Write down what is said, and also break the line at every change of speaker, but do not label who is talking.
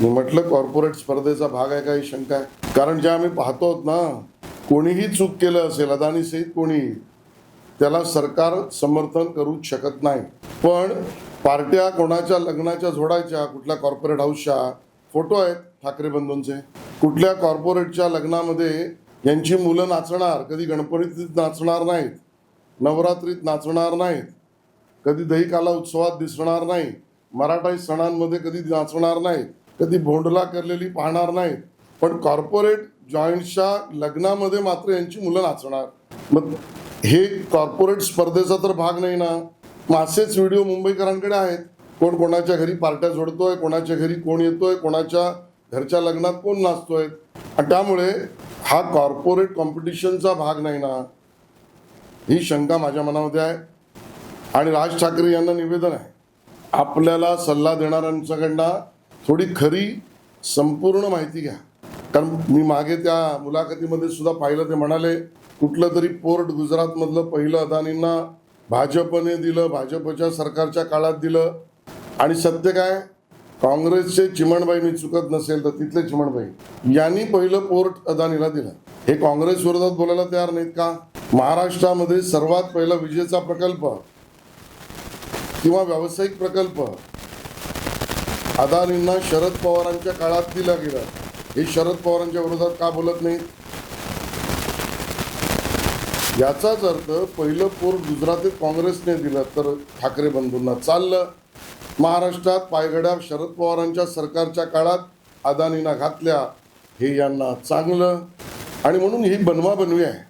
मी म्हटलं कॉर्पोरेट स्पर्धेचा भाग आहे का ही शंका आहे. कारण जे आम्ही पाहतो ना, कोणीही चूक केलं असेल, अदानी सहित कोणी, त्याला सरकार समर्थन करूच शकत नाही. पण पार्ट्या कोणाच्या लग्नाच्या जोडायच्या, कुठल्या कॉर्पोरेट हाऊसच्या फोटो आहेत ठाकरे बंधूंचे, कुठल्या कॉर्पोरेटच्या लग्नामध्ये यांची मुलं नाचणार, कधी गणपतीत नाचणार नाहीत, नवरात्रीत नाचणार नाहीत, कधी दहीकाला उत्सवात दिसणार नाही, मराठा सणांमध्ये कधी नाचणार नाहीत, कधी भोंडला करलेली पाहणार नाहीत, पण कॉर्पोरेट जॉईंटच्या लग्नामध्ये मात्र यांची मुलं नाचणार. मग हे कॉर्पोरेट स्पर्धेचा तर भाग नाही ना. मग असेच व्हिडिओ मुंबईकरांकडे आहेत, कोण कोणाच्या घरी पार्ट्या जोडतोय, कोणाच्या घरी कोण येतोय, कोणाच्या घरच्या लग्नात कोण नाचतोय. आणि त्यामुळे हा कॉर्पोरेट कॉम्पिटिशनचा भाग नाही ना, ही शंका माझ्या मनामध्ये आहे. आणि राज ठाकरे यांना निवेदन आहे, आपल्याला सल्ला देणाऱ्यांच्याकडनं थोडी खरी संपूर्ण माहिती घ्या. कारण मी मागे त्या मुलाखतीमध्ये सुद्धा पाहिलं, ते म्हणाले कुठलं तरी पोर्ट गुजरातमधलं पहिलं अदानींना भाजपने दिलं, भाजपच्या सरकारच्या काळात दिलं. आणि सत्य काय, काँग्रेसचे चिमणबाई, मी चुकत नसेल तर तिथले चिमणबाई यांनी पहिलं पोर्ट अदानीला दिलं. हे काँग्रेस विरोधात बोलायला तयार नाहीत का? महाराष्ट्रामध्ये सर्वात पहिला विजेचा प्रकल्प किंवा व्यावसायिक प्रकल्प अदानींना शरद पवारांच्या काळात दिलं गेलं. हे शरद पवारांच्या विरोधात का बोलत नाहीत? याचाच अर्थ पहिलं पोर्ट गुजरातीत काँग्रेसने दिलं तर ठाकरे बंधूंना चाललं. महाराष्ट्रात पायघड्या शरद पवारांच्या सरकारच्या काळात अदानींना घातल्या, हे यांना चांगलं. आणि म्हणून ही बनवाबनवी आहे.